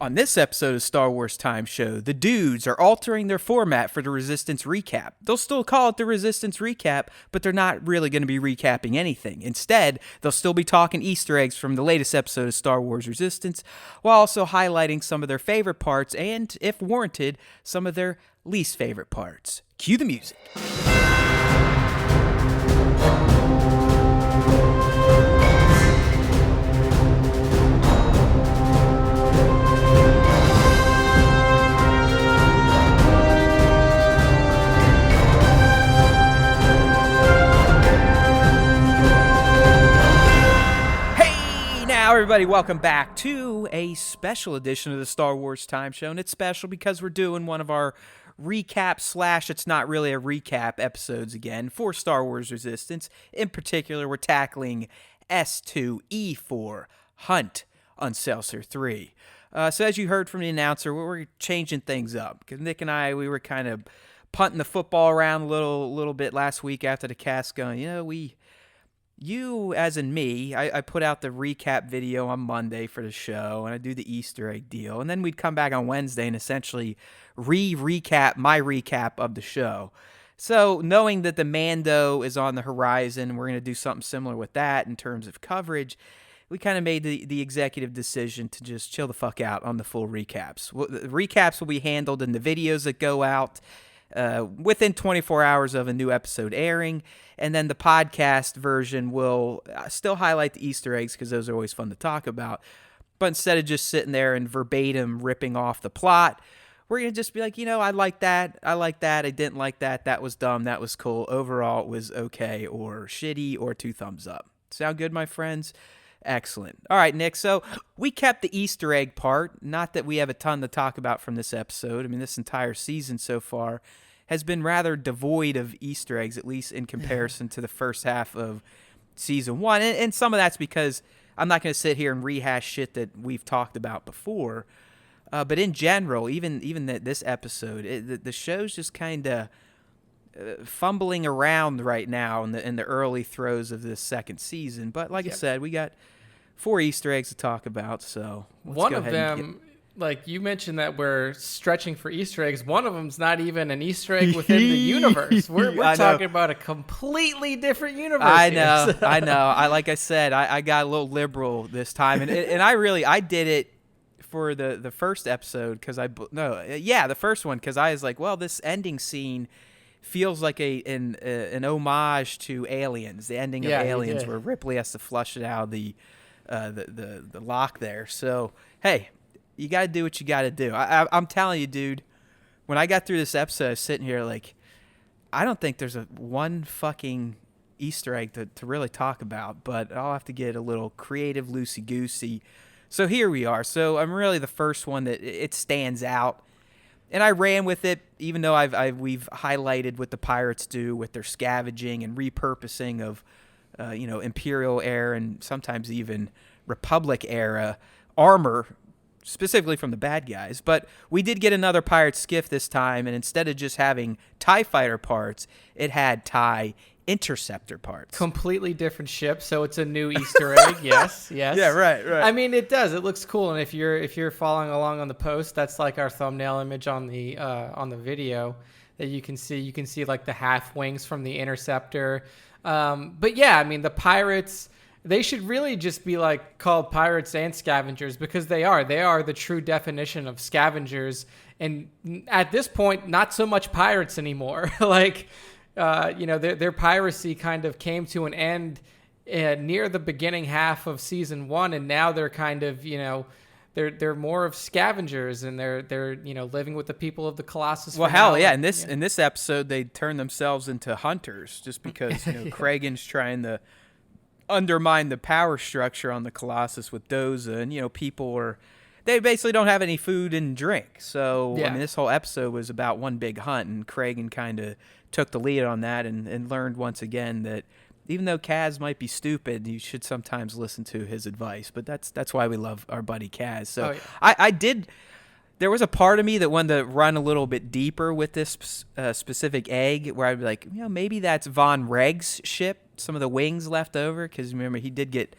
On this episode of Star Wars Time Show, the dudes are altering their format for the Resistance recap. They'll still call it the Resistance recap, but they're not really going to be recapping anything. Instead, they'll still be talking Easter eggs from the latest episode of Star Wars Resistance, while also highlighting some of their favorite parts and, if warranted, some of their least favorite parts. Cue the music. Everybody, welcome back to a special edition of the Star Wars Time Show, and it's special because we're doing one of our recap / it's not really a recap episodes again for Star Wars Resistance. In particular, we're tackling S2E4, Hunt on Celsor 3. So as you heard from the announcer, we're changing things up, because Nick and I, we were kind of punting the football around a little bit last week after the cast going, you, as in me, I put out the recap video on Monday for the show, and I do the Easter egg deal, and then we'd come back on Wednesday and essentially recap my recap of the show. So knowing that the Mando is on the horizon, we're going to do something similar with that in terms of coverage, we kind of made the executive decision to just chill the fuck out on the full recaps. The recaps will be handled in the videos that go out within 24 hours of a new episode airing, and then the podcast version will still highlight the Easter eggs because those are always fun to talk about. But instead of just sitting there and verbatim ripping off the plot, we're going to just be like, I like that, I didn't like that, that was dumb, that was cool, overall it was okay, or shitty, or 2 thumbs up. Sound good, my friends? Excellent. All right, Nick, so we kept the Easter egg part. Not that we have a ton to talk about from this episode. I mean, this entire season so far has been rather devoid of Easter eggs, at least in comparison to the first half of season 1. And some of that's because I'm not going to sit here and rehash shit that we've talked about before. But in general, even this episode, the show's just kind of fumbling around right now in the early throes of this second season. But like I said, we got 4 Easter eggs to talk about, so let's one go of ahead them, like you mentioned that we're stretching for Easter eggs. One of them's not even an Easter egg within the universe. We're talking about a completely different universe. I know. Like I said, I got a little liberal this time, and I did it for the first episode the first one, because I was like, well, this ending scene feels like an homage to Aliens, the ending of Aliens, where Ripley has to flush it out of the lock there. So hey, you got to do what you got to do. I'm telling you, dude, when I got through this episode, I was sitting here like, I don't think there's one fucking Easter egg to really talk about, but I'll have to get a little creative, loosey-goosey. So here we are. So I'm really the first one that it stands out. And I ran with it, even though we've highlighted what the pirates do with their scavenging and repurposing of, Imperial era and sometimes even Republic era armor, specifically from the bad guys. But we did get another pirate skiff this time, and instead of just having TIE fighter parts, it had TIE interceptor parts. Completely different ship, so it's a new Easter egg. Yes. Yeah, right. I mean, it does. It looks cool, and if you're following along on the post, that's like our thumbnail image on the video that you can see. You can see like the half wings from the interceptor. But yeah, I mean, the pirates, they should really just be like called pirates and scavengers, because they are the true definition of scavengers. And at this point, not so much pirates anymore. Like, their piracy kind of came to an end near the beginning half of season 1, and now they're kind of, they're more of scavengers, and they're living with the people of the Colossus. Well, hell yeah! In this episode, they turn themselves into hunters just because Kragan's trying to undermine the power structure on the Colossus with Doza, and they basically don't have any food and drink. So I mean, this whole episode was about one big hunt, and Kragan kind of took the lead on that and learned once again that even though Kaz might be stupid, you should sometimes listen to his advice. But that's why we love our buddy Kaz. So I did. There was a part of me that wanted to run a little bit deeper with this specific egg, where I'd be like, maybe that's Von Reg's ship, some of the wings left over, because remember he did get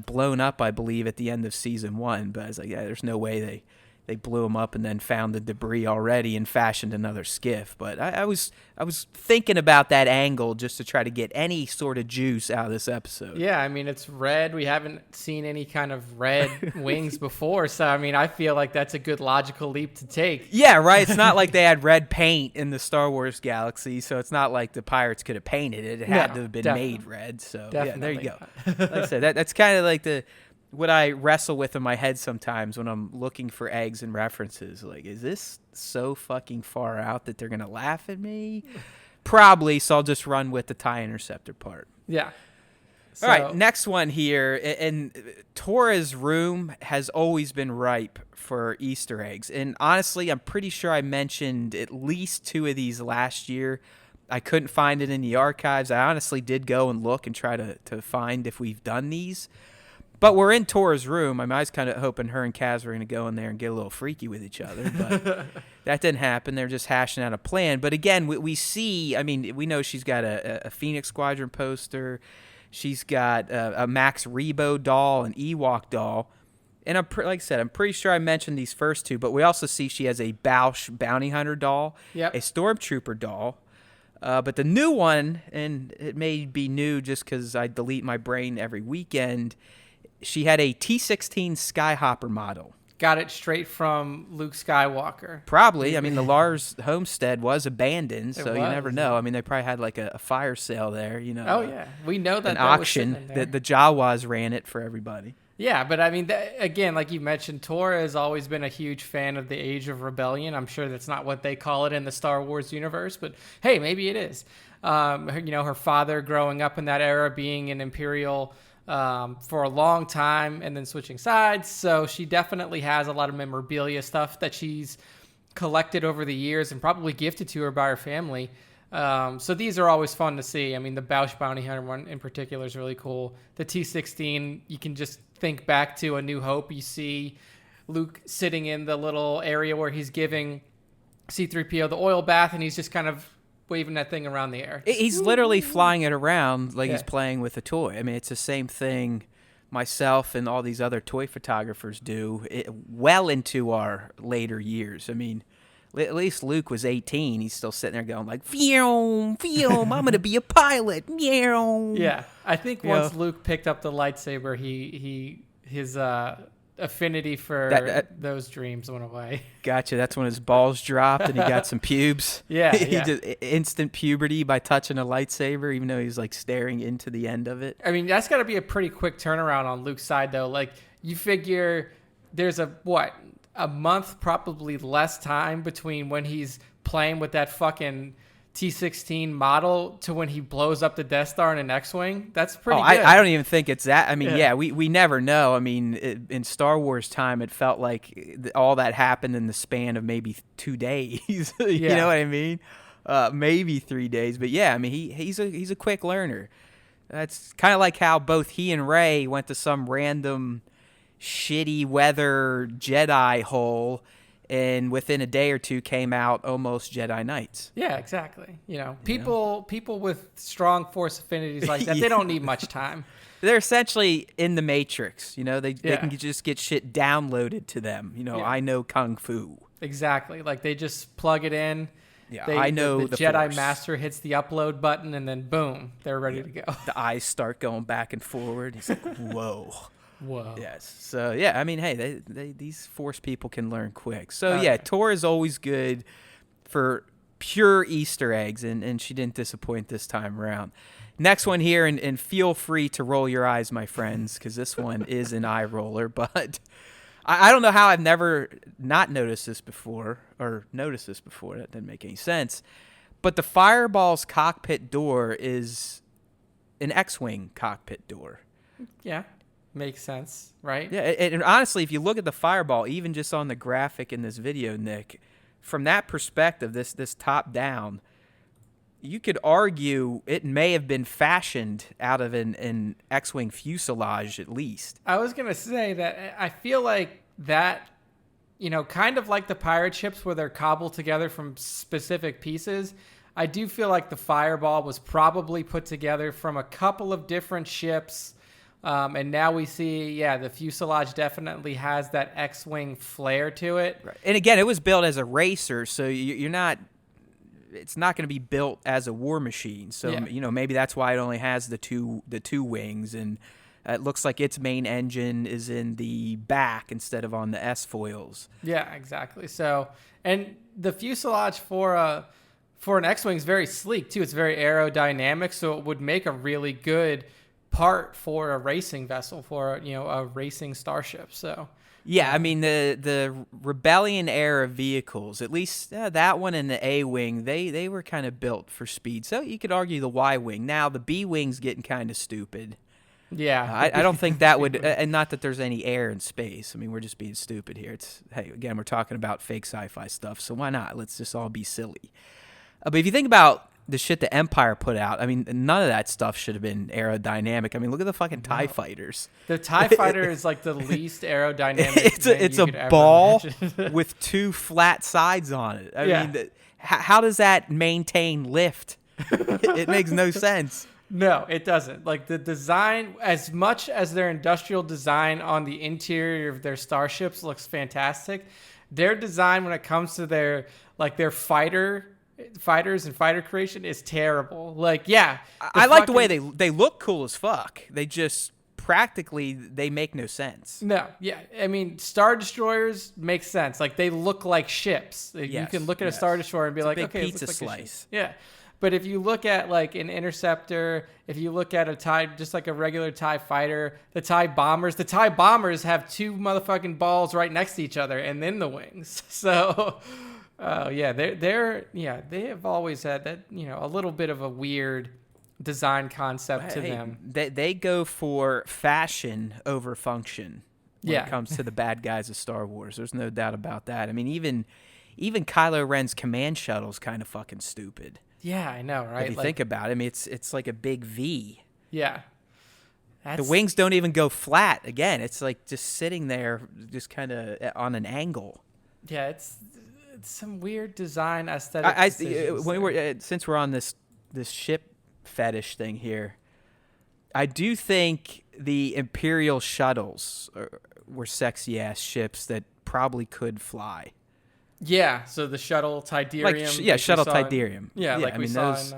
blown up, I believe, at the end of season 1. But I was like, yeah, there's no way they blew them up and then found the debris already and fashioned another skiff. But I was thinking about that angle just to try to get any sort of juice out of this episode. Yeah, I mean, it's red. We haven't seen any kind of red wings before. So, I mean, I feel like that's a good logical leap to take. Yeah, right. It's not like they had red paint in the Star Wars galaxy, so it's not like the pirates could have painted it. It had to have been made red. So, yeah, there you go. Like I said, that's kind of like what I wrestle with in my head sometimes when I'm looking for eggs and references. Like, is this so fucking far out that they're going to laugh at me? Probably, so I'll just run with the TIE Interceptor part. Yeah. All right, next one here. And Torez Room has always been ripe for Easter eggs. And honestly, I'm pretty sure I mentioned at least 2 of these last year. I couldn't find it in the archives. I honestly did go and look and try to find if we've done these. But we're in Torez Room. I was kind of hoping her and Kaz were going to go in there and get a little freaky with each other. But that didn't happen. They're just hashing out a plan. But again, we see, we know she's got a Phoenix Squadron poster. She's got a Max Rebo doll, an Ewok doll. And like I said, I'm pretty sure I mentioned these first 2. But we also see she has a Bausch Bounty Hunter doll, a Stormtrooper doll. But the new one, and it may be new just because I delete my brain every weekend, she had a T-16 Skyhopper model. Got it straight from Luke Skywalker. Probably. The Lars homestead was abandoned, so you never know. They probably had like a fire sale there, Oh, yeah. We know that an auction. The Jawas ran it for everybody. Yeah, but again, like you mentioned, Tora has always been a huge fan of the Age of Rebellion. I'm sure that's not what they call it in the Star Wars universe, but hey, maybe it is. Her father growing up in that era, being an Imperial for a long time and then switching sides. So she definitely has a lot of memorabilia stuff that she's collected over the years and probably gifted to her by her family. So these are always fun to see. The Bausch Bounty Hunter one in particular is really cool. The T-16, you can just think back to A New Hope. You see Luke sitting in the little area where he's giving C-3PO the oil bath, and he's just kind of waving that thing around the air. He's literally flying it around like he's playing with a toy. It's the same thing myself and all these other toy photographers do well into our later years. At least Luke was 18. He's still sitting there going like, "Phew, phew, I'm going to be a pilot." Yeah. I think once Luke picked up the lightsaber, his affinity for those dreams went away. Gotcha. That's when his balls dropped and he got some pubes. Yeah. He just instant puberty by touching a lightsaber, even though he's like staring into the end of it. That's got to be a pretty quick turnaround on Luke's side, though. Like, you figure there's a month, probably less time between when he's playing with that fucking T-16 model to when he blows up the Death Star in an X-Wing. That's pretty good. I don't even think it's that. We never know. In Star Wars time, it felt like all that happened in the span of maybe 2 days. You know what I mean? Maybe 3 days. But yeah, he's a quick learner. That's kind of like how both he and Rey went to some random shitty weather Jedi hole, and within a day or 2 came out almost Jedi Knights. Yeah, exactly. People with strong Force affinities like that, they don't need much time. They're essentially in the Matrix. They can just get shit downloaded to them. I know Kung Fu. Exactly. Like, they just plug it in. Yeah, I know the Jedi Master hits the upload button, and then boom, they're ready to go. The eyes start going back and forward. He's like, whoa. Whoa. Yes. So, yeah, hey, these Force people can learn quick. So, Tora is always good for pure Easter eggs, and she didn't disappoint this time around. Next one here, and feel free to roll your eyes, my friends, because this one is an eye roller, but I don't know how I've never not noticed this before, That didn't make any sense. But the Fireball's cockpit door is an X-Wing cockpit door. Yeah. Makes sense, right? Yeah, and honestly, if you look at the Fireball, even just on the graphic in this video, Nick, from that perspective, this top down, you could argue it may have been fashioned out of an X-Wing fuselage at least. I was going to say that I feel like that, kind of like the pirate ships where they're cobbled together from specific pieces, I do feel like the Fireball was probably put together from a couple of different ships And now we see, the fuselage definitely has that X-wing flair to it. Right. And again, it was built as a racer, so you're not. It's not going to be built as a war machine. So maybe that's why it only has the two wings, and it looks like its main engine is in the back instead of on the S foils. Yeah, exactly. So, and the fuselage for an X-wing is very sleek too. It's very aerodynamic, so it would make a really good part for a racing vessel, for a racing starship. So yeah, I mean the Rebellion era vehicles, at least that one and the A wing, they were kind of built for speed. So you could argue the Y wing. Now the B wing's getting kind of stupid. Yeah, I don't think that would, and not that there's any air in space. I mean, we're just being stupid here. Hey, again, we're talking about fake sci-fi stuff, so why not? Let's just all be silly. But if you think about the shit the Empire put out, I mean, none of that stuff should have been aerodynamic. I mean, look at the fucking TIE fighters. The TIE fighter is like the least aerodynamic. It's a ball with two flat sides on it. I mean, how does that maintain lift? It makes no sense. No, it doesn't. Like the design, as much as their industrial design on the interior of their starships looks fantastic, their design when it comes to their fighters and fighter creation is terrible. Like, I like the way they look cool as fuck. They just practically they make no sense. No, I mean, Star Destroyers make sense. Like they look like ships. You can look at a Star Destroyer and be like, okay, pizza it looks like slice. Yeah. But if you look at like an interceptor, if you look at a TIE, just like a regular TIE fighter, the TIE bombers have two motherfucking balls right next to each other and then the wings. So, they have always had that, a little bit of a weird design concept to them. They go for fashion over function when it comes to the bad guys of Star Wars. There's no doubt about that. I mean, even Kylo Ren's command shuttle's kind of fucking stupid. Yeah, I know, right? If you think about it, I mean, it's like a big V. Yeah. The wings don't even go flat. Again, it's like just sitting there, just kind of on an angle. Yeah, it's some weird design aesthetic. Since we're on this ship fetish thing here, I do think the Imperial Shuttles were sexy ass ships that probably could fly. Yeah, so the shuttle Tidarium. Shuttle Tidarium. We saw in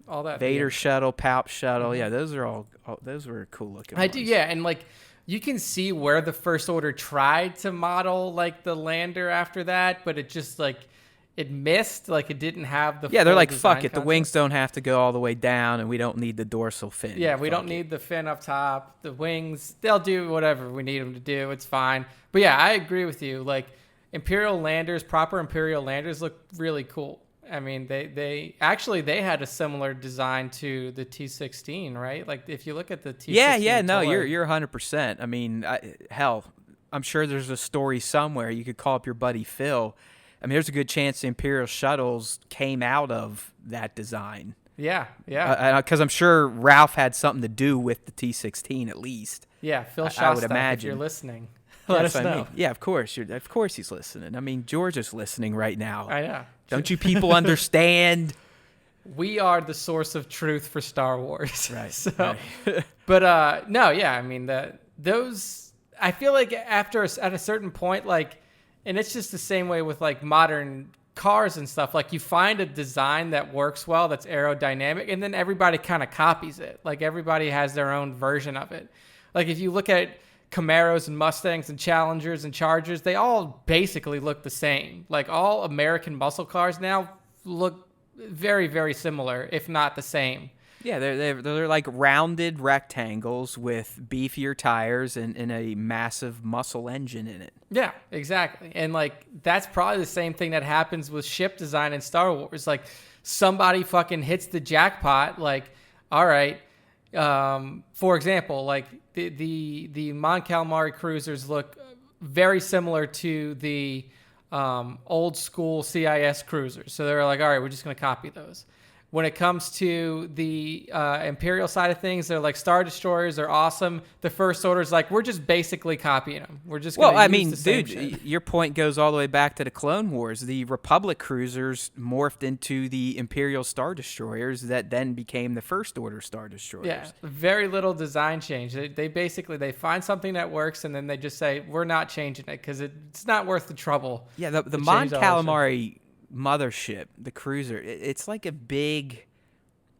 all that. Vader shuttle, Palp shuttle. Mm-hmm. Yeah, those were cool looking. I do, and like you can see where the First Order tried to model like the lander after that, but it just like it missed. Like it didn't have the. Yeah, they're like, fuck it. Concept. The wings don't have to go all the way down, and we don't need the dorsal fin. Yeah, we don't need the fin up top. The wings, they'll do whatever we need them to do. It's fine. But yeah, I agree with you. Like. Proper Imperial landers look really cool. I mean, they had a similar design to the T-16, right? Like if you look at the T-16. No, you're 100%. I mean, hell, I'm sure there's a story somewhere. You could call up your buddy Phil. I mean, there's a good chance the Imperial Shuttles came out of that design. Yeah. Because I'm sure Ralph had something to do with the T-16 at least. Yeah, Phil Shostak, I would imagine. if you're listening. Let us know. I mean. Yeah, of course. Of course he's listening. I mean, George is listening right now. I know. Don't you people understand? We are the source of truth for Star Wars. Right. So, but I mean those. I feel like at a certain point, like, and it's just the same way with like modern cars and stuff. Like you find a design that works well, that's aerodynamic, and then everybody kind of copies it. Like everybody has their own version of it. Like if you look at Camaros and Mustangs and Challengers and Chargers, they all basically look the same. Like all American muscle cars now look very, very similar, if not the same. Yeah, they're like rounded rectangles with beefier tires and a massive muscle engine in it. Yeah, exactly. And like that's probably the same thing that happens with ship design in Star Wars. Like somebody fucking hits the jackpot. Like, all right. For example, like the Mon Calamari cruisers look very similar to the old school CIS cruisers. So they're like, all right, we're just going to copy those. When it comes to the Imperial side of things, they're like Star Destroyers are awesome. The First Order's like, we're just basically copying them. We're just going to use the same shit. Your point goes all the way back to the Clone Wars. The Republic cruisers morphed into the Imperial Star Destroyers that then became the First Order Star Destroyers. Yeah, very little design change. They basically, they find something that works, and then they just say, we're not changing it because it's not worth the trouble. Yeah, the Mon Calamari mothership, the cruiser, it's like a big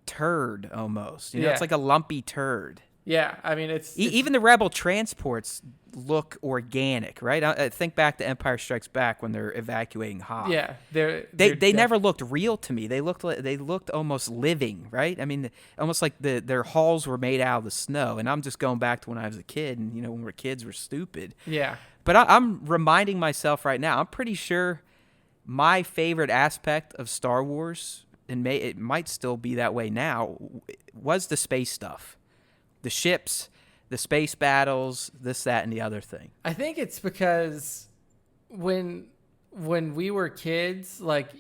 turd almost. You know, it's like a lumpy turd. Yeah, I mean, it's even the Rebel transports look organic, right? I think back to Empire Strikes Back when they're evacuating Hoth. Yeah, they never looked real to me. They looked almost living, right? I mean, almost like their hulls were made out of the snow. And I'm just going back to when I was a kid, and when we were kids, we're stupid. Yeah, but I'm reminding myself right now. I'm pretty sure my favorite aspect of Star Wars, and it might still be that way now, was the space stuff. The ships, the space battles, this, that, and the other thing. I think it's because when we were kids, like,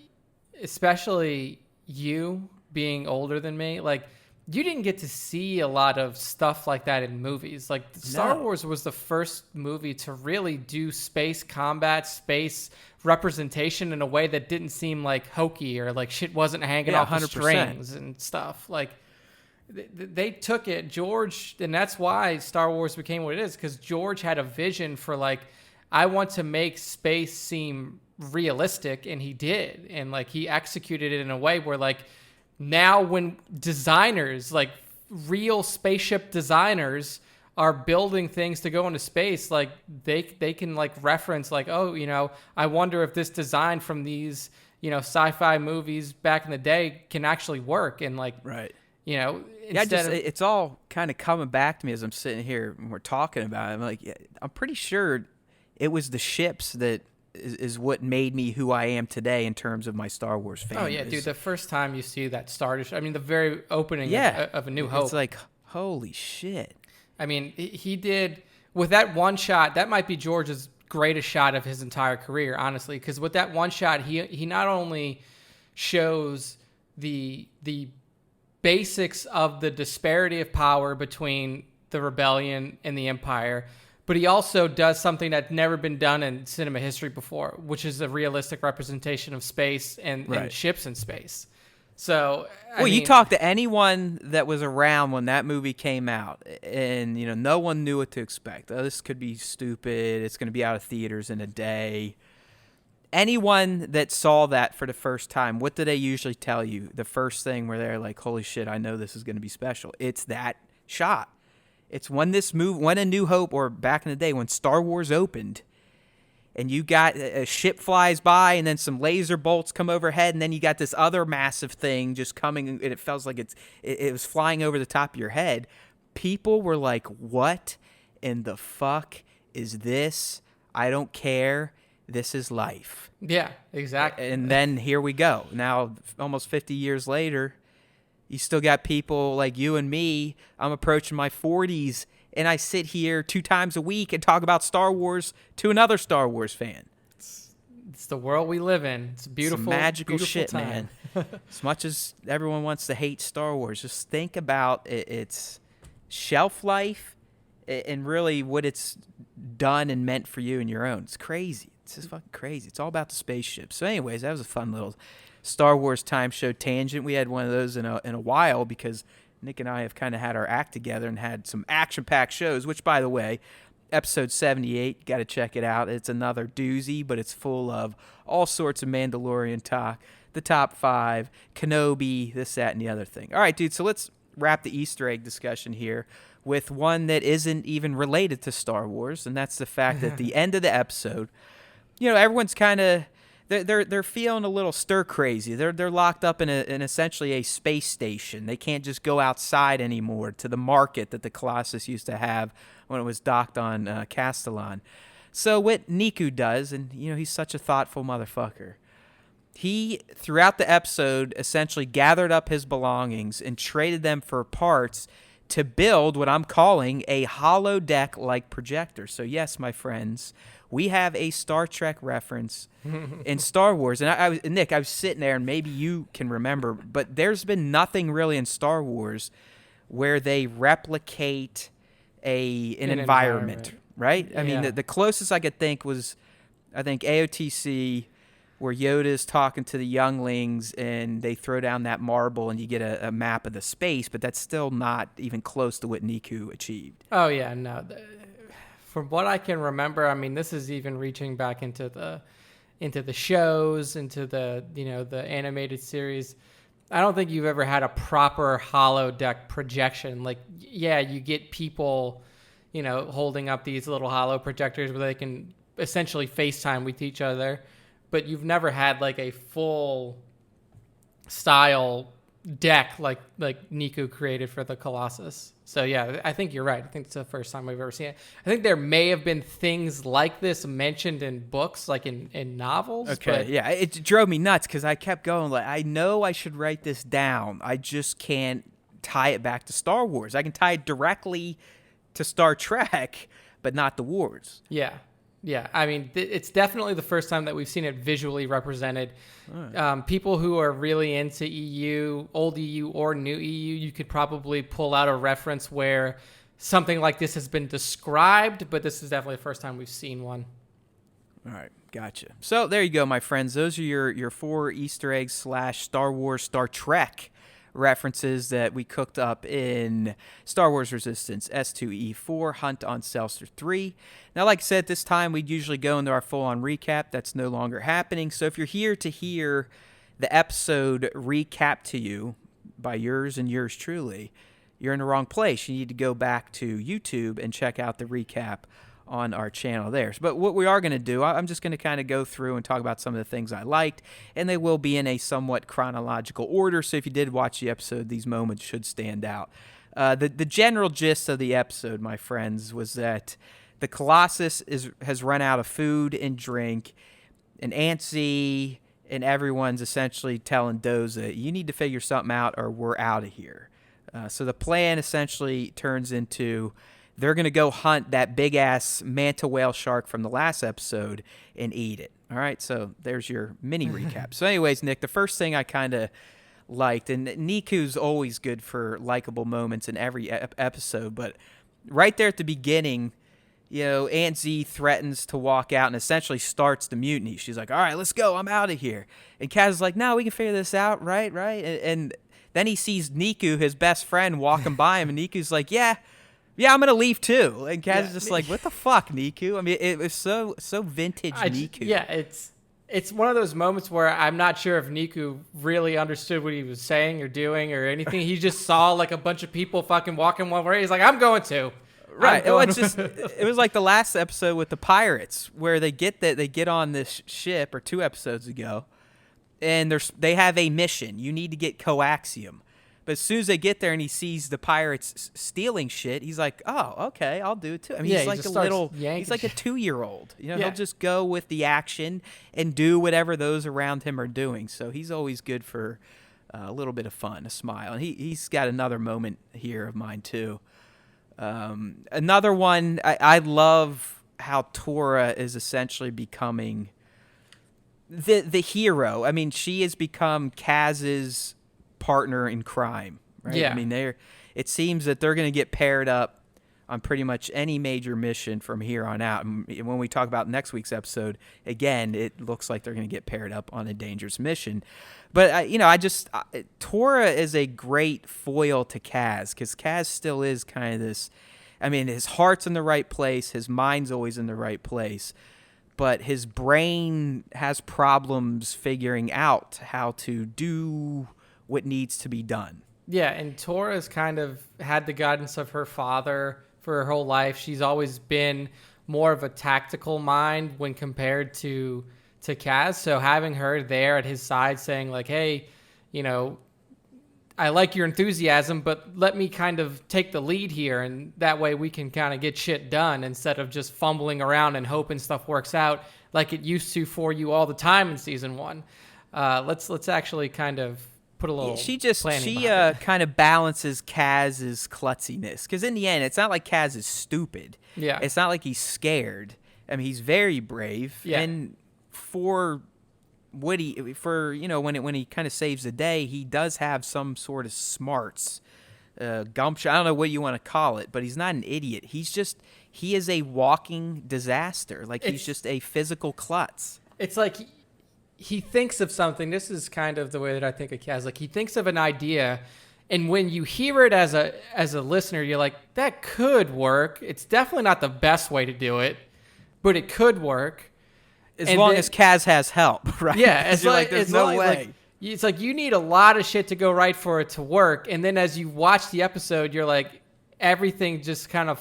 especially you being older than me, like, you didn't get to see a lot of stuff like that in movies. Like, Star Wars was the first movie to really do space combat, space representation in a way that didn't seem like hokey or like shit wasn't hanging off the strings and stuff. Like, they took it, George, and that's why Star Wars became what it is, because George had a vision for, like, I want to make space seem realistic, and he did. And, like, he executed it in a way where, like, now when designers, like real spaceship designers, are building things to go into space, like they can like reference like, oh, I wonder if this design from these, sci-fi movies back in the day can actually work. And like, right. It's all kind of coming back to me as I'm sitting here and we're talking about it. I'm like, I'm pretty sure it was the ships that is what made me who I am today in terms of my Star Wars fandom. Oh yeah, dude! The first time you see that Star Destroyer, I mean, the very opening of A New Hope, it's like, holy shit. I mean, he did with that one shot. That might be George's greatest shot of his entire career, honestly, because with that one shot, he not only shows the basics of the disparity of power between the rebellion and the Empire, but he also does something that's never been done in cinema history before, which is a realistic representation of space and ships in space. So, I mean, you talk to anyone that was around when that movie came out, and no one knew what to expect. Oh, this could be stupid. It's going to be out of theaters in a day. Anyone that saw that for the first time, what do they usually tell you? The first thing where they're like, "Holy shit, I know this is going to be special." It's that shot. It's when A New Hope, or back in the day when Star Wars opened, and you got a ship flies by and then some laser bolts come overhead, and then you got this other massive thing just coming, and it feels like it was flying over the top of your head. People were like, what in the fuck is this? I don't care. This is life. Yeah, exactly. And then here we go. Now, almost 50 years later, you still got people like you and me. I'm approaching my 40s, and I sit here 2 times a week and talk about Star Wars to another Star Wars fan. It's the world we live in. It's beautiful, magical beautiful shit, time. man. As much as everyone wants to hate Star Wars, just think about its shelf life and really what it's done and meant for you and your own. It's crazy. It's just fucking crazy. It's all about the spaceship. So anyways, that was a fun little Star Wars time show tangent. We had one of those in a while, because Nick and I have kind of had our act together and had some action-packed shows, which, by the way, episode 78, got to check it out. It's another doozy, but it's full of all sorts of Mandalorian talk, the top 5, Kenobi, this, that, and the other thing. All right, dude, so let's wrap the Easter egg discussion here with one that isn't even related to Star Wars, and that's the fact that at the end of the episode, everyone's kind of they're feeling a little stir crazy. They're locked up in essentially a space station. They can't just go outside anymore to the market that the Colossus used to have when it was docked on Castellan. So what Niku does, and he's such a thoughtful motherfucker, he throughout the episode essentially gathered up his belongings and traded them for parts to build what I'm calling a holodeck-like projector. So yes, my friends, we have a Star Trek reference in Star Wars. And Nick, I was sitting there, and maybe you can remember, but there's been nothing really in Star Wars where they replicate an environment, right? Yeah. I mean, the closest I could think was, I think, AOTC, where Yoda's talking to the younglings and they throw down that marble and you get a map of the space, but that's still not even close to what Niku achieved. Oh, yeah, no. From what I can remember, I mean, this is even reaching back into the shows, into the animated series. I don't think you've ever had a proper holodeck projection. Like, yeah, you get people, holding up these little holo projectors where they can essentially FaceTime with each other, but you've never had like a full style deck like Niku created for the Colossus. So yeah, I think you're right. I think it's the first time we've ever seen it. I think there may have been things like this mentioned in books, like in novels. Okay, yeah, it drove me nuts because I kept going like, I know I should write this down. I just can't tie it back to Star Wars. I can tie it directly to Star Trek, but not the wars. Yeah. Yeah, I mean, it's definitely the first time that we've seen it visually represented. Right. People who are really into EU, old EU or new EU, you could probably pull out a reference where something like this has been described, but this is definitely the first time we've seen one. All right, gotcha. So there you go, my friends. Those are your 4 Easter eggs / Star Wars, Star Trek references that we cooked up in Star Wars Resistance S2E4 Hunt on Celsor 3. Now, like I said, this time we'd usually go into our full-on recap. That's no longer happening. So if you're here to hear the episode recap to you by yours and yours truly, you're in the wrong place. You need to go back to YouTube and check out the recap on our channel there. But what we are going to do, I'm just going to kind of go through and talk about some of the things I liked, and they will be in a somewhat chronological order, so if you did watch the episode, these moments should stand out. The general gist of the episode, my friends, was that the Colossus has run out of food and drink, and Antsy and everyone's essentially telling Doza, you need to figure something out or we're out of here. So the plan essentially turns into they're going to go hunt that big-ass manta whale shark from the last episode and eat it. All right, so there's your mini recap. So anyways, Nick, the first thing I kind of liked, and Niku's always good for likable moments in every episode, but right there at the beginning, Aunt Z threatens to walk out and essentially starts the mutiny. She's like, all right, let's go. I'm out of here. And Kaz is like, no, we can figure this out, right? And then he sees Niku, his best friend, walking by him, and Niku's like, yeah, I'm going to leave too. And Kaz is just like, what the fuck, Niku? I mean, it was so vintage Niku. Yeah, it's one of those moments where I'm not sure if Niku really understood what he was saying or doing or anything. He just saw like a bunch of people fucking walking one way. He's like, I'm going to. Right. It was like the last episode with the pirates where they get on this ship, or 2 episodes ago, and they have a mission. You need to get coaxium. But as soon as they get there and he sees the pirates stealing shit, he's like, "Oh, okay, I'll do it too." I mean, he's like he's like a 2-year-old. He'll just go with the action and do whatever those around him are doing. So he's always good for a little bit of fun, a smile. And he's got another moment here of mine too. Another one, I love how Tora is essentially becoming the hero. I mean, she has become Kaz's partner in crime, right? Yeah. I mean, it seems that they're going to get paired up on pretty much any major mission from here on out. And when we talk about next week's episode, again, it looks like they're going to get paired up on a dangerous mission. But Tora is a great foil to Kaz, because Kaz still is kind of this. I mean, his heart's in the right place, his mind's always in the right place, but his brain has problems figuring out how to do what needs to be done. Yeah, and Tora's kind of had the guidance of her father for her whole life. She's always been more of a tactical mind when compared to Kaz. So having her there at his side saying like, hey, I like your enthusiasm, but let me kind of take the lead here, and that way we can kind of get shit done instead of just fumbling around and hoping stuff works out like it used to for you all the time in season 1. Let's actually kind of put a little She planning behind it. kind of balances Kaz's klutziness, because in the end, it's not like Kaz is stupid. Yeah. It's not like he's scared. I mean, he's very brave, and for when he kind of saves the day, he does have some sort of smarts, gumption. I don't know what you want to call it, but he's not an idiot. He is a walking disaster. Like, he's just a physical klutz. It's like he thinks of something. This is kind of the way that I think of Kaz. Like, he thinks of an idea, and when you hear it as a listener, you're like, that could work. It's definitely not the best way to do it, but it could work. As long as Kaz has help, right? Yeah, it's like there's no way. It's like you need a lot of shit to go right for it to work, and then as you watch the episode, you're like, everything just kind of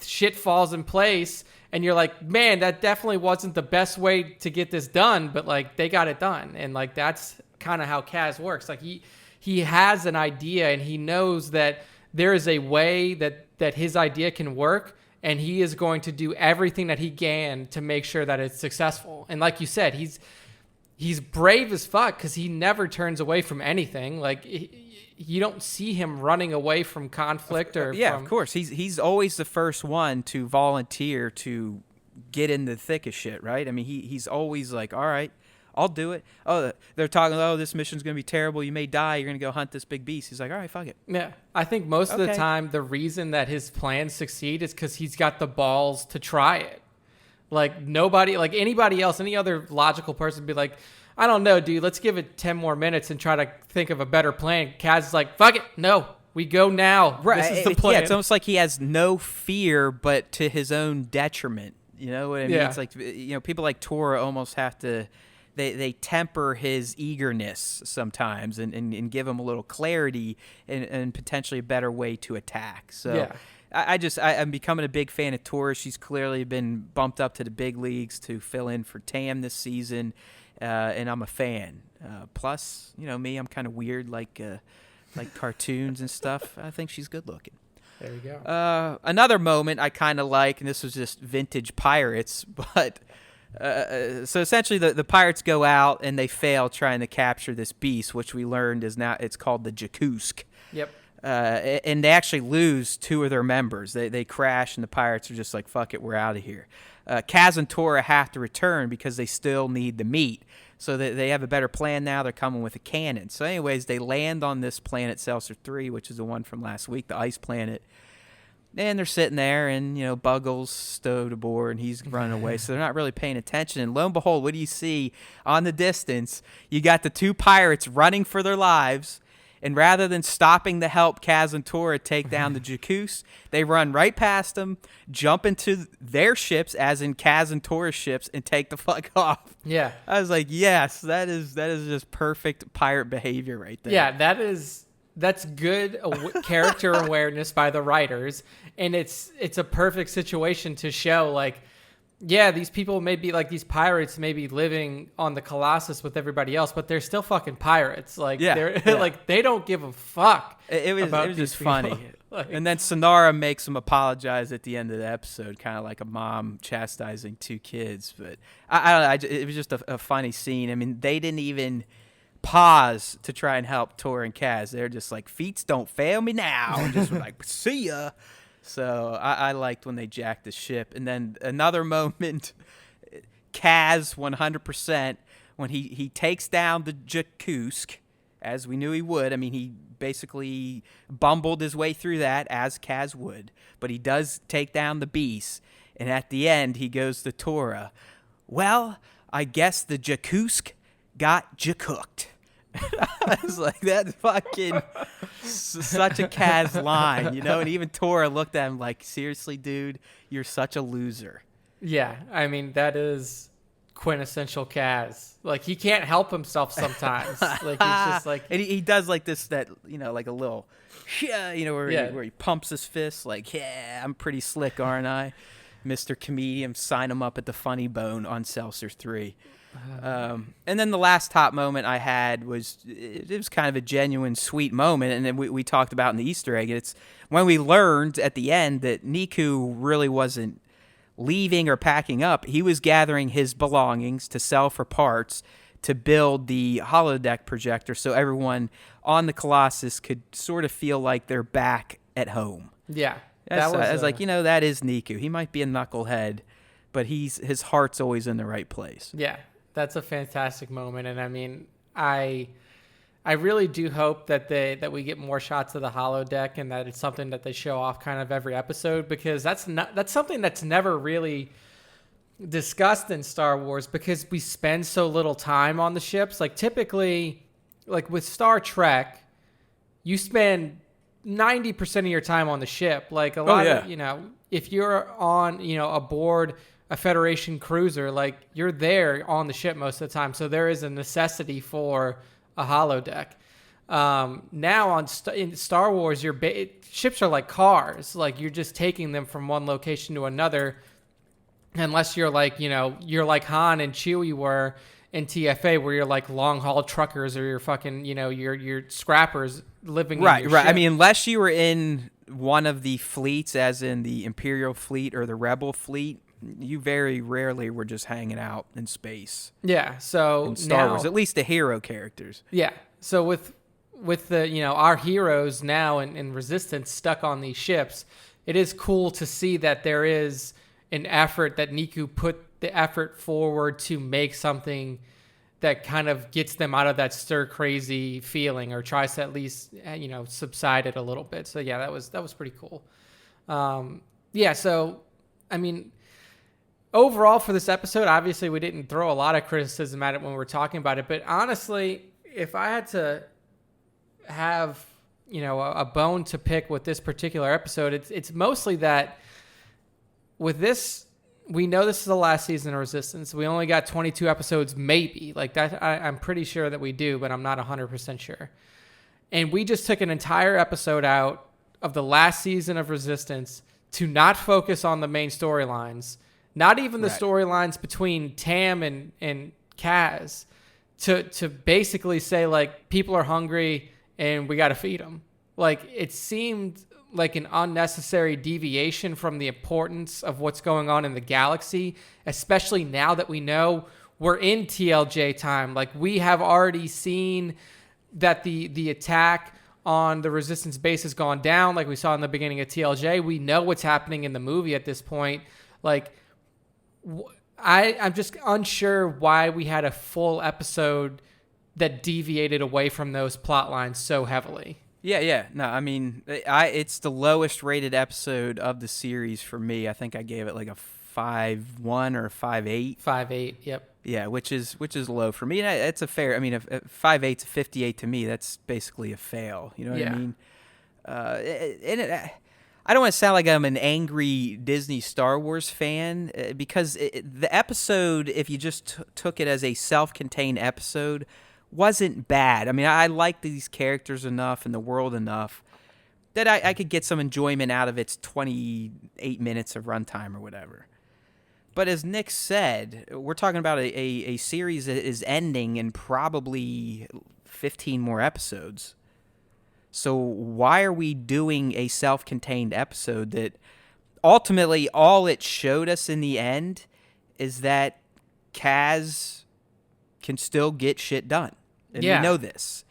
shit falls in place, and you're like, man, that definitely wasn't the best way to get this done, but like they got it done, and like that's kind of how Kaz works. Like he has an idea, and he knows that there is a way that his idea can work. And he is going to do everything that he can to make sure that it's successful. And like you said, he's brave as fuck because he never turns away from anything. Like, you don't see him running away from conflict or of course. He's always the first one to volunteer to get in the thick of shit, right? I mean, he's always like, all right, I'll do it. Oh, they're talking, this mission's going to be terrible. You may die. You're going to go hunt this big beast. He's like, all right, fuck it. Yeah. I think most of the time, the reason that his plans succeed is because he's got the balls to try it. Like, anybody else, any other logical person would be like, I don't know, dude, let's give it 10 more minutes and try to think of a better plan. Kaz is like, fuck it. No, we go now. Right. This is the plan. Yeah, it's almost like he has no fear, but to his own detriment. You know what I mean? Yeah. It's like, people like Tora almost have to... They temper his eagerness sometimes and give him a little clarity and potentially a better way to attack. So I'm becoming a big fan of Tora. She's clearly been bumped up to the big leagues to fill in for Tam this season, and I'm a fan. Plus, me, I'm kind of weird, like cartoons and stuff. I think she's good looking. There you go. Another moment I kind of like, and this was just vintage Pirates, but... so essentially the pirates go out and they fail trying to capture this beast, which we learned is now it's called the Jakusk. Yep. And they actually lose 2 of their members. They crash, and the pirates are just like, fuck it, we're out of here. Kaz and Tora have to return because they still need the meat. So they have a better plan now. They're coming with a cannon. So anyways, they land on this planet Celsor 3, which is the one from last week, the ice planet. And they're sitting there, and, Buggles stowed aboard, and he's running away. So they're not really paying attention. And lo and behold, what do you see on the distance? You got the 2 pirates running for their lives. And rather than stopping to help Kaz and Tora take down the Jakus, they run right past them, jump into their ships, as in Kaz and Tora's ships, and take the fuck off. Yeah. I was like, yes, that is just perfect pirate behavior right there. Yeah, that's good character awareness by the writers, and it's a perfect situation to show, like, yeah, these people may be like, these pirates may be living on the Colossus with everybody else, but they're still fucking pirates. Like, like, they don't give a fuck. It was just funny. And then Sonara makes him apologize at the end of the episode, kind of like a mom chastising 2 kids. But I don't know, it was just a funny scene. I mean, they didn't even pause to try and help Tora and Kaz. They're just like, feats don't fail me now, and just like, see ya. So I liked when they jacked the ship. And then another moment, Kaz 100%, when he takes down the Jakusk, as we knew he would. I mean, he basically bumbled his way through that, as Kaz would. But he does take down the beast. And at the end, he goes to Tora, well, I guess the Jakusk got jacooked. I was like, that's fucking such a Kaz line, and even Tora looked at him like, seriously, dude, you're such a loser. Yeah, I mean, that is quintessential Kaz. Like, he can't help himself sometimes. Like, he's just like, and he does like this, that, like a little, where he pumps his fist, like, yeah, I'm pretty slick, aren't I? Mr. Comedian, sign him up at the Funny Bone on Celsor 3. And then the last top moment I had was, it was kind of a genuine sweet moment, and then we talked about in the Easter egg. It's when we learned at the end that Niku really wasn't leaving or packing up. He was gathering his belongings to sell for parts to build the holodeck projector so everyone on the Colossus could sort of feel like they're back at home. Yeah. I was like, that is Niku. He might be a knucklehead, but his heart's always in the right place. Yeah, that's a fantastic moment. And I mean, I really do hope that we get more shots of the holodeck and that it's something that they show off kind of every episode, because that's something that's never really discussed in Star Wars, because we spend so little time on the ships. Like typically, like with Star Trek, you spend 90% of your time on the ship. Like a lot of, if you're on, aboard a Federation cruiser, like you're there on the ship most of the time. So there is a necessity for a holodeck. Now in Star Wars, ships are like cars. Like you're just taking them from one location to another. Unless you're like, you're like Han and Chewie were in TFA, where you're like long haul truckers, or you're fucking, you're scrappers living in your Right. ship. I mean, unless you were in one of the fleets, as in the Imperial fleet or the Rebel fleet, you very rarely were just hanging out in space. Yeah. So in Star Wars, at least the hero characters. Yeah. So with the, our heroes now in Resistance stuck on these ships, it is cool to see that there is an effort that Niku put the effort forward to make something that kind of gets them out of that stir crazy feeling, or tries to at least, subside it a little bit. So yeah, that was pretty cool. So, I mean, overall for this episode, obviously we didn't throw a lot of criticism at it when we were talking about it, but honestly, if I had to have, a bone to pick with this particular episode, it's mostly that with this, we know this is the last season of Resistance. We only got 22 episodes, maybe. Like that, I'm pretty sure that we do, but I'm not 100% sure. And we just took an entire episode out of the last season of Resistance to not focus on the main storylines, not even the storylines between Tam and Kaz, to basically say, like, people are hungry and we got to feed them. Like, it seemed like an unnecessary deviation from the importance of what's going on in the galaxy, especially now that we know we're in TLJ time. Like, we have already seen that the attack on the Resistance base has gone down, like we saw in the beginning of TLJ. We know what's happening in the movie at this point. Like, I'm just unsure why we had a full episode that deviated away from those plot lines so heavily. Yeah. No, I mean, it's the lowest rated episode of the series for me. I think I gave it like a 5.1 or 5.8. 5.8, yep. Yeah, which is low for me. And it's a fair. I mean, a 5.8 to 58 to me, that's basically a fail. You know what I mean? I don't want to sound like I'm an angry Disney Star Wars fan, because the episode, if you just took it as a self-contained episode, wasn't bad. I mean, I liked these characters enough and the world enough that I could get some enjoyment out of its 28 minutes of runtime or whatever. But as Nick said, we're talking about a series that is ending in probably 15 more episodes. So why are we doing a self-contained episode that ultimately all it showed us in the end is that Kaz can still get shit done? And we know this.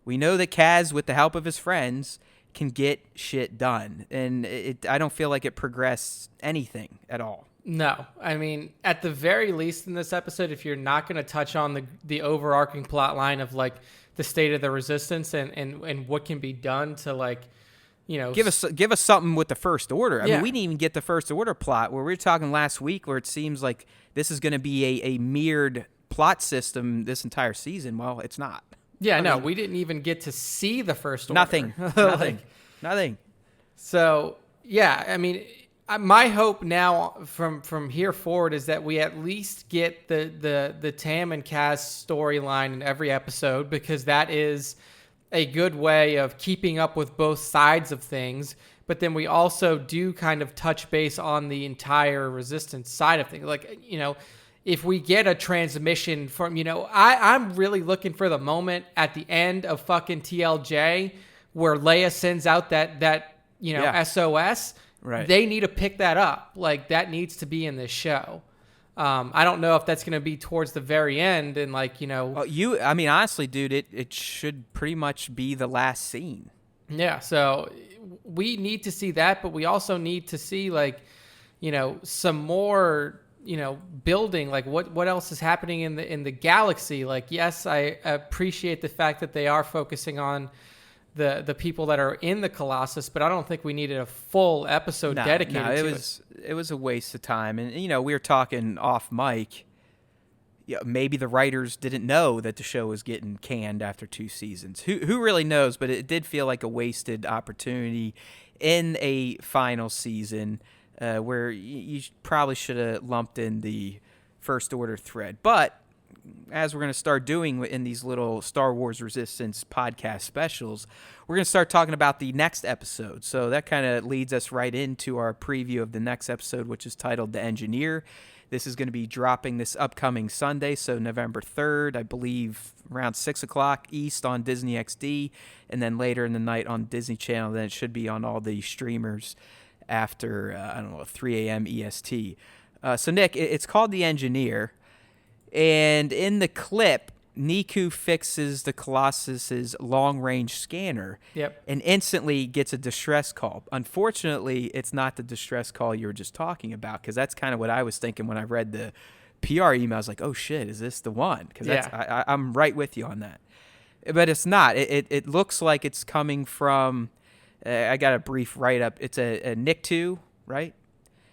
We know that Kaz, with the help of his friends, can get shit done. And I don't feel like it progressed anything at all. No. I mean, at the very least in this episode, if you're not going to touch on the overarching plot line of, like, the state of the Resistance and what can be done to, like, give us something with the First Order. I mean, we didn't even get the First Order plot, where we were talking last week, where it seems like this is going to be a mirrored plot system this entire season. Well, it's not. Yeah, we didn't even get to see the First Order. Nothing. So, yeah, I mean, my hope now from here forward is that we at least get the Tam and Kaz storyline in every episode, because that is a good way of keeping up with both sides of things. But then we also do kind of touch base on the entire Resistance side of things. Like, if we get a transmission from, I'm really looking for the moment at the end of fucking TLJ where Leia sends out that SOS. Right. They need to pick that up. Like, that needs to be in this show. I don't know if that's going to be towards the very end and like, I mean, honestly, dude, it should pretty much be the last scene. Yeah, so we need to see that, but we also need to see like, some more, building, like what else is happening in the galaxy. Like, yes, I appreciate the fact that they are focusing on the people that are in the Colossus, but I don't think we needed a full episode dedicated to it. It was a waste of time. And we were talking off mic. Yeah, maybe the writers didn't know that the show was getting canned after 2 seasons. Who really knows? But it did feel like a wasted opportunity in a final season where you probably should have lumped in the First Order thread. But as we're going to start doing in these little Star Wars Resistance podcast specials, we're going to start talking about the next episode. So that kind of leads us right into our preview of the next episode, which is titled The Engineer. This is going to be dropping this upcoming Sunday, so November 3rd, I believe, around 6 o'clock East on Disney XD, and then later in the night on Disney Channel. Then it should be on all the streamers after, 3 a.m. EST. So, Nick, it's called The Engineer, and in the clip, Niku fixes the Colossus's long-range scanner and instantly gets a distress call. Unfortunately, it's not the distress call you were just talking about, because that's kind of what I was thinking when I read the PR email. I was like, oh, shit, is this the one? Because I'm right with you on that. But it's not. It looks like it's coming from I got a brief write-up. It's a Nikto, right?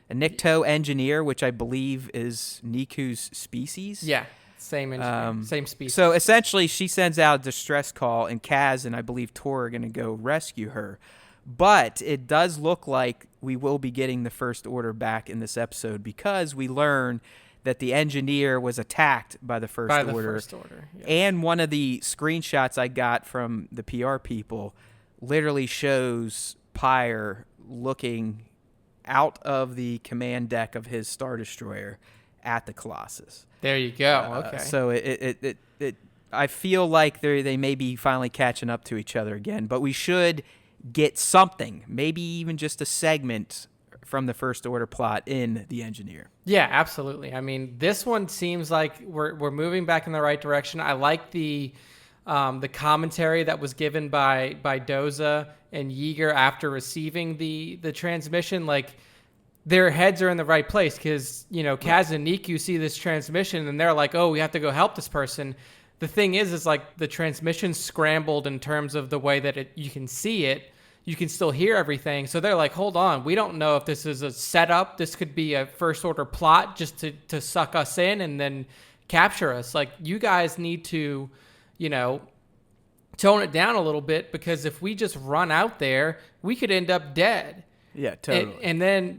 A Nikto engineer, which I believe is Niku's species. Yeah. Same engineer, same species. So essentially, she sends out a distress call, and Kaz and I believe Tora are going to go rescue her. But it does look like we will be getting the First Order back in this episode, because we learn that the engineer was attacked by the First Order. Yes. And one of the screenshots I got from the PR people literally shows Pyre looking out of the command deck of his Star Destroyer at the Colossus. There you go. Okay. So I feel like they may be finally catching up to each other again, but we should get something, maybe even just a segment from the First Order plot in The Engineer. Yeah, absolutely. I mean, this one seems like we're moving back in the right direction. I like the commentary that was given by Doza and Yeager after receiving the transmission. Like, their heads are in the right place, because, Kaz and Niku see this transmission and they're like, oh, we have to go help this person. The thing is like the transmission scrambled in terms of the way that you can see it. You can still hear everything. So they're like, hold on. We don't know if this is a setup. This could be a First Order plot just to suck us in and then capture us. Like, you guys need to, tone it down a little bit, because if we just run out there, we could end up dead. Yeah, totally. And then,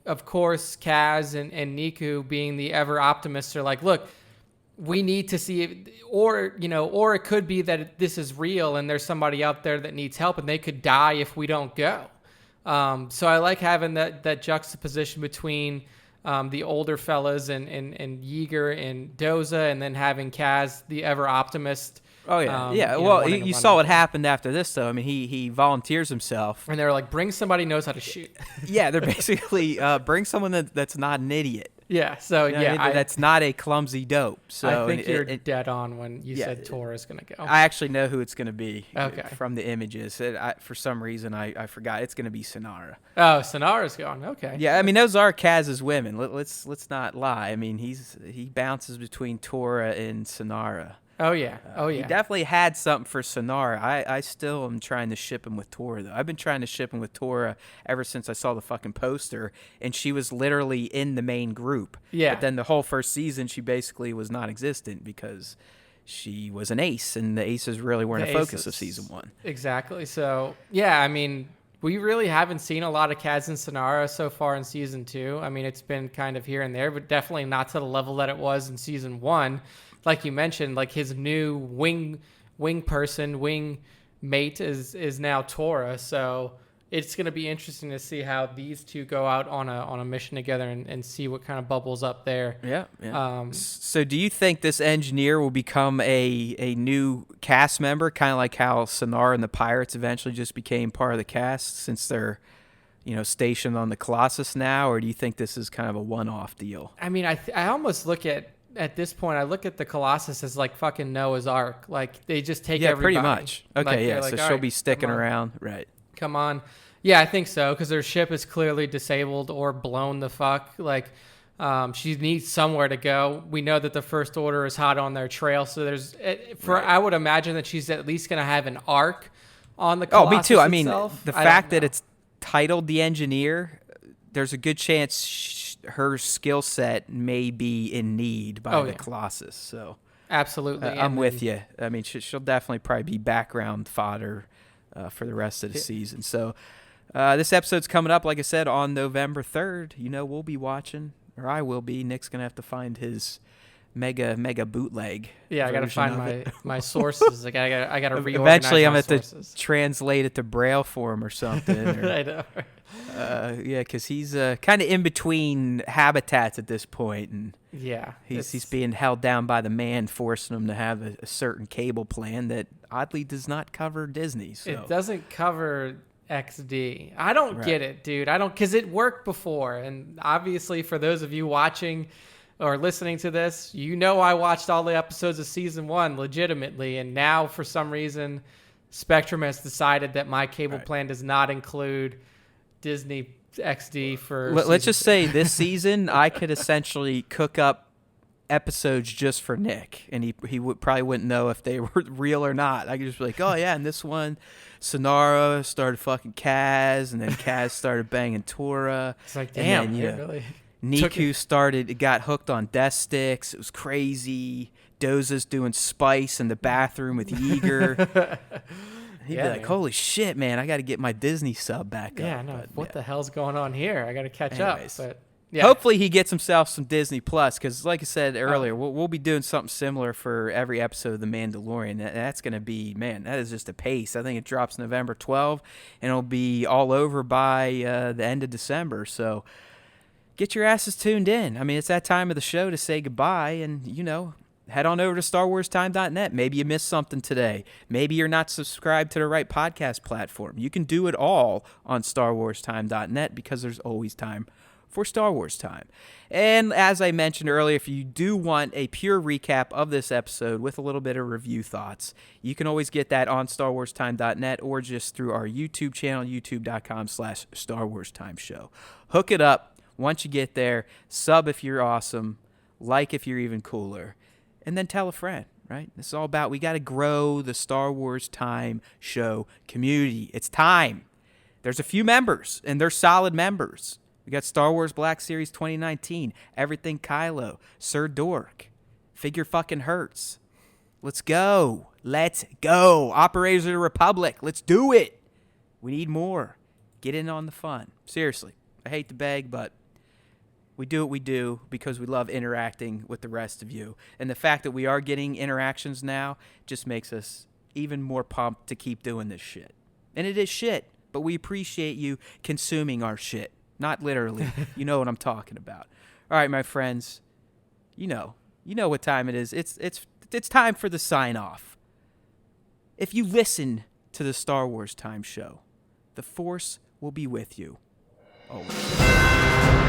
of course, Kaz and Niku, being the ever optimists, are like, look, we need to see it, or it could be that this is real and there's somebody out there that needs help and they could die if we don't go. So I like having that juxtaposition between the older fellas and Yeager and Doza, and then having Kaz, the ever optimist. Oh, yeah. Well, you saw what happened after this, though. I mean, he volunteers himself. And they're like, bring somebody who knows how to shoot. Yeah, they're basically, bring someone that's not an idiot. Yeah, so, that's not a clumsy dope. So I think you're dead on when you said Tora's going to go. I actually know who it's going to be from the images. For some reason, I forgot. It's going to be Synara. Oh, Synara's gone. Okay. Yeah, I mean, those are Kaz's women. Let's not lie. I mean, he bounces between Tora and Synara. Oh, yeah. He definitely had something for Synara. I still am trying to ship him with Tora, though. I've been trying to ship him with Tora ever since I saw the fucking poster, and she was literally in the main group. Yeah. But then the whole first season, she basically was non-existent because she was an ace, and the aces really weren't a focus of season 1. Exactly. So, yeah, I mean, we really haven't seen a lot of Kaz and Synara so far in season 2. I mean, it's been kind of here and there, but definitely not to the level that it was in season 1. Like you mentioned, like his new wing mate is now Tora. So it's going to be interesting to see how these two go out on a mission together and see what kind of bubbles up there. Yeah. So do you think this engineer will become a new cast member, kind of like how Synara and the Pirates eventually just became part of the cast, since they're stationed on the Colossus now, or do you think this is kind of a one-off deal? I mean, I almost look at this point, I look at the Colossus as like fucking Noah's Ark. Like they just take everybody. Pretty much. Okay, so she'll be sticking around, right? Come on. Yeah, I think so, because their ship is clearly disabled or blown the fuck. Like, she needs somewhere to go. We know that the First Order is hot on their trail, so I would imagine that she's at least going to have an arc on the Colossus. Oh, me too. I mean, itself. the fact that it's titled the Engineer, there's a good chance her skill set may be in need by the Colossus. So absolutely, I'm with you. I mean, she'll definitely probably be background fodder for the rest of the season. So this episode's coming up, like I said, on November 3rd. We'll be watching, or I will be. Nick's gonna have to find his mega bootleg. Yeah, I gotta find my sources. Like I gotta reorganize. Eventually, I'm gonna have to translate it to Braille form or something. Or, I know. Yeah, because he's kind of in between habitats at this point, and he's being held down by the man, forcing him to have a certain cable plan that oddly does not cover Disney. So. It doesn't cover XD. I don't get it, dude. I don't, because it worked before, and obviously for those of you watching or listening to this, I watched all the episodes of season 1 legitimately, and now for some reason Spectrum has decided that my cable plan does not include Disney XD for let's just say this season I could essentially cook up episodes just for Nick, and he probably wouldn't know if they were real or not. I could just be like, oh yeah, and this one Sonara started fucking Kaz, and then Kaz started banging Tora. It's like, damn, and then, really Niku got hooked on death sticks. It was crazy. Doza's doing spice in the bathroom with Yeager. He'd be like, holy shit, man, I got to get my Disney sub back up. Yeah, no, what the hell's going on here? I got to catch up. But hopefully he gets himself some Disney Plus, because like I said earlier, we'll be doing something similar for every episode of The Mandalorian. That's going to be, man, that is just a pace. I think it drops November 12th, and it'll be all over by the end of December. So get your asses tuned in. I mean, it's that time of the show to say goodbye, and, head on over to StarWarsTime.net. Maybe you missed something today. Maybe you're not subscribed to the right podcast platform. You can do it all on StarWarsTime.net, because there's always time for Star Wars time. And as I mentioned earlier, if you do want a pure recap of this episode with a little bit of review thoughts, you can always get that on StarWarsTime.net or just through our YouTube channel, youtube.com/StarWarsTimeShow. Hook it up. Once you get there, sub if you're awesome, like if you're even cooler, and then tell a friend, right? This is all about, we got to grow the Star Wars Time Show community. It's time. There's a few members, and they're solid members. We got Star Wars Black Series 2019, Everything Kylo, Sir Dork, Figure Fucking Hurts. Let's go. Let's go. Operators of the Republic. Let's do it. We need more. Get in on the fun. Seriously. I hate to beg, but we do what we do because we love interacting with the rest of you. And the fact that we are getting interactions now just makes us even more pumped to keep doing this shit. And it is shit, but we appreciate you consuming our shit. Not literally. You know what I'm talking about. All right, my friends. You know what time it is. It's time for the sign off. If you listen to the Star Wars Time Show, the Force will be with you always.